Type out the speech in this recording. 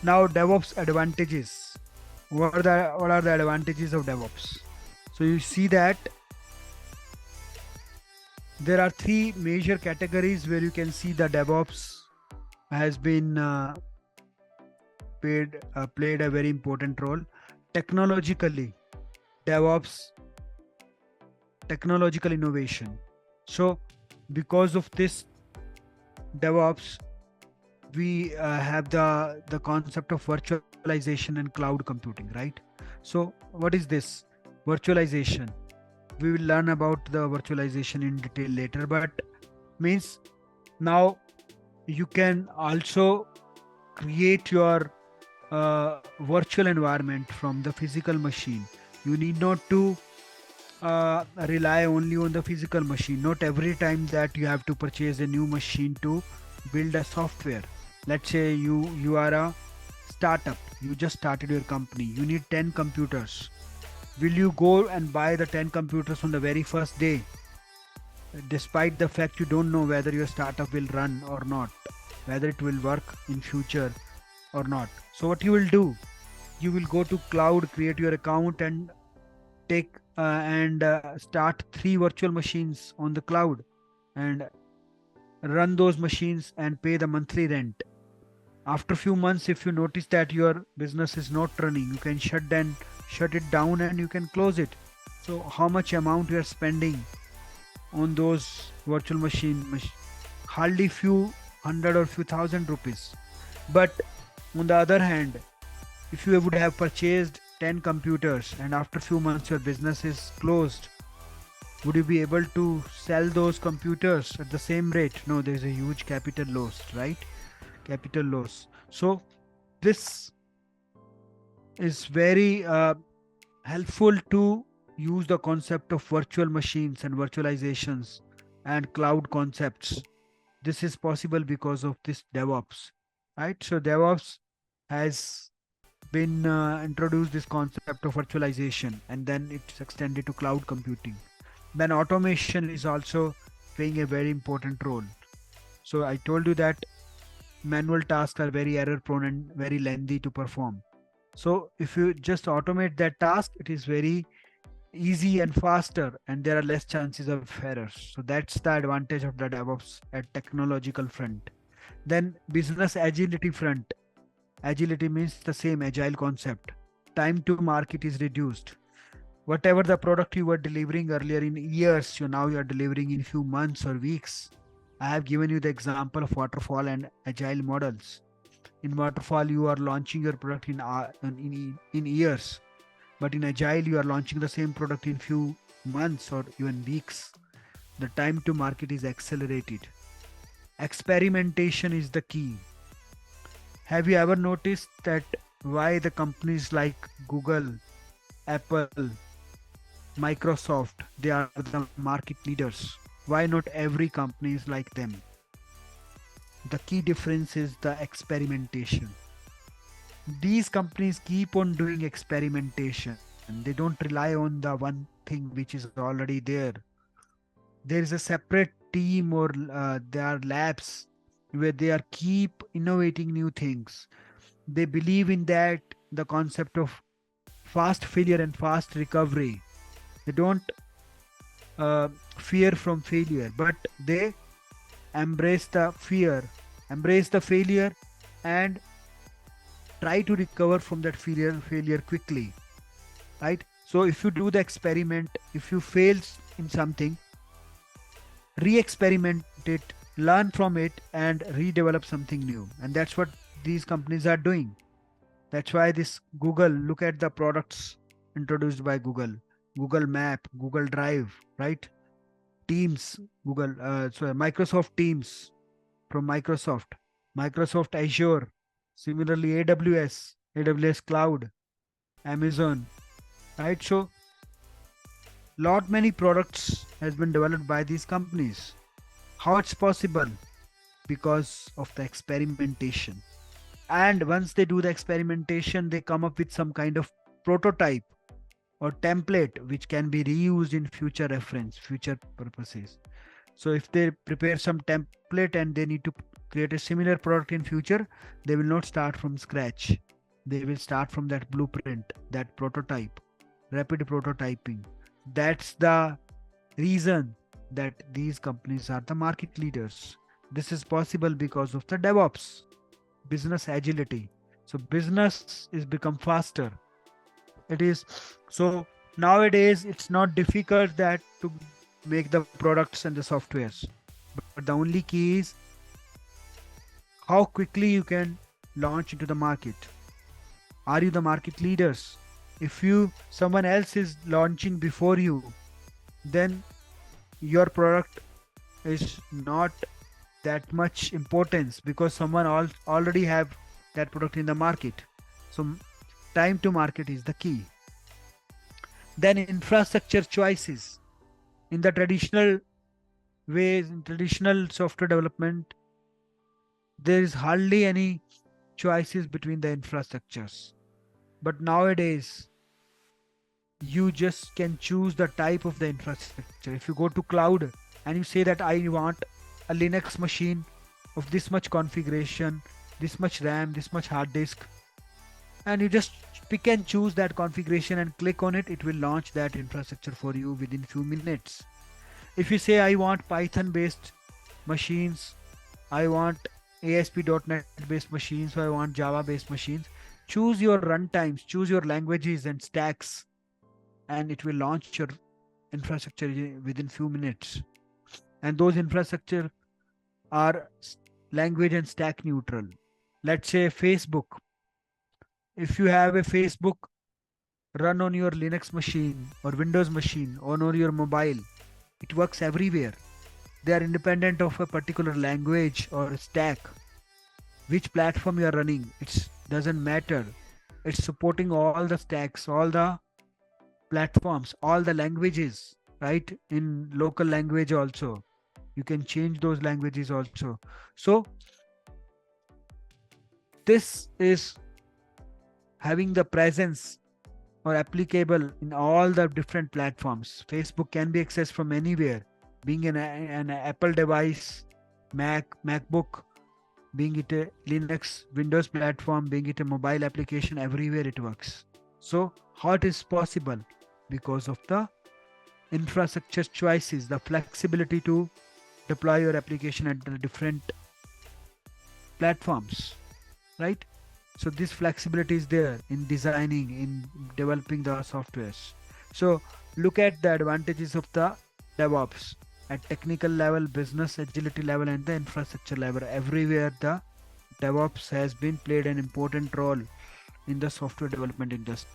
Now DevOps advantages. What are the advantages of DevOps? So you see that there are three major categories where you can see the DevOps has been played a very important role. Technologically, DevOps, technological innovation. So because of this DevOps, we have the concept of virtualization and cloud computing, right? So what is this virtualization? We will learn about the virtualization in detail later, but means now you can also create your virtual environment from the physical machine. You need not to rely only on the physical machine. Not every time that you have to purchase a new machine to build a software. Let's say you are a startup, you just started your company, you need 10 computers. Will you go and buy the 10 computers on the very first day, despite the fact you don't know whether your startup will run or not, whether it will work in future or not? So what you will do, you will go to cloud, create your account, and take and start three virtual machines on the cloud, and run those machines and pay the monthly rent. After few months, if you notice that your business is not running, you can shut it down, and you can close it. So how much amount you are spending on those virtual hardly few hundred or few thousand rupees. But on the other hand, if you would have purchased 10 computers and after few months your business is closed, would you be able to sell those computers at the same rate? No, there is a huge capital loss, right? Capital loss. So this is very helpful to use the concept of virtual machines and virtualizations and cloud concepts. This is possible because of this DevOps, right? So DevOps has been introduced this concept of virtualization, and then it's extended to cloud computing. Then automation is also playing a very important role. So I told you that manual tasks are very error prone and very lengthy to perform. So if you just automate that task, it is very easy and faster, and there are less chances of errors. So that's the advantage of the DevOps at technological front. Then business agility front. Agility means the same agile concept. Time to market is reduced. Whatever the product you were delivering earlier in years, you are delivering in few months or weeks. I have given you the example of waterfall and agile models. In waterfall, you are launching your product in years, but in agile, you are launching the same product in few months or even weeks. The time to market is accelerated. Experimentation is the key. Have you ever noticed that why the companies like Google, Apple, Microsoft, they are the market leaders? Why not every company is like them? The key difference is the experimentation. These companies keep on doing experimentation, and they don't rely on the one thing which is already there. There is a separate team, or there are labs where they are keep innovating new things. They believe in that, the concept of fast failure and fast recovery. They don't uh, fear from failure, but they embrace the fear, embrace the failure, and try to recover from that failure quickly, right? So if you do the experiment, if you fail in something, re-experiment it, learn from it, and redevelop something new. And that's what these companies are doing. That's why this Google, look at the products introduced by Google. Google Map, Google Drive, right? Teams, Microsoft Teams from Microsoft, Microsoft Azure, similarly AWS, AWS Cloud, Amazon, right? So lot many products has been developed by these companies. How it's possible? Because of the experimentation. And once they do the experimentation, they come up with some kind of prototype or template which can be reused in future reference, future purposes. So if they prepare some template and they need to create a similar product in future, they will not start from scratch. They will start from that blueprint, that prototype, rapid prototyping. That's the reason that these companies are the market leaders. This is possible because of the DevOps, business agility. So business is become faster. It is so nowadays it's not difficult that to make the products and the softwares. But the only key is how quickly you can launch into the market. Are you the market leaders? If you someone else is launching before you, then your product is not that much importance because someone already have that product in the market. So time to market is the key. Then infrastructure choices. In the traditional ways, in traditional software development, there is hardly any choices between the infrastructures. But nowadays, you just can choose the type of the infrastructure. If you go to cloud and you say that I want a Linux machine of this much configuration, this much RAM, this much hard disk, and you just pick and choose that configuration and click on it, it will launch that infrastructure for you within few minutes. If you say I want Python based machines, I want ASP.NET based machines, or I want Java based machines, choose your runtimes, choose your languages and stacks, and it will launch your infrastructure within few minutes. And those infrastructure are language and stack neutral. Let's say Facebook. If you have a Facebook run on your Linux machine or Windows machine or on your mobile, it works everywhere. They are independent of a particular language or stack. Which platform you are running, it doesn't matter. It's supporting all the stacks, all the platforms, all the languages, right? In local language also. You can change those languages also. So this is having the presence or applicable in all the different platforms. Facebook can be accessed from anywhere, being an Apple device, MacBook, being it a Linux, Windows platform, being it a mobile application, everywhere it works. So how it is possible? Because of the infrastructure choices, the flexibility to deploy your application at the different platforms, right? So this flexibility is there in designing, in developing the softwares. So look at the advantages of the DevOps at technical level, business agility level, and the infrastructure level. Everywhere the DevOps has been played an important role in the software development industry.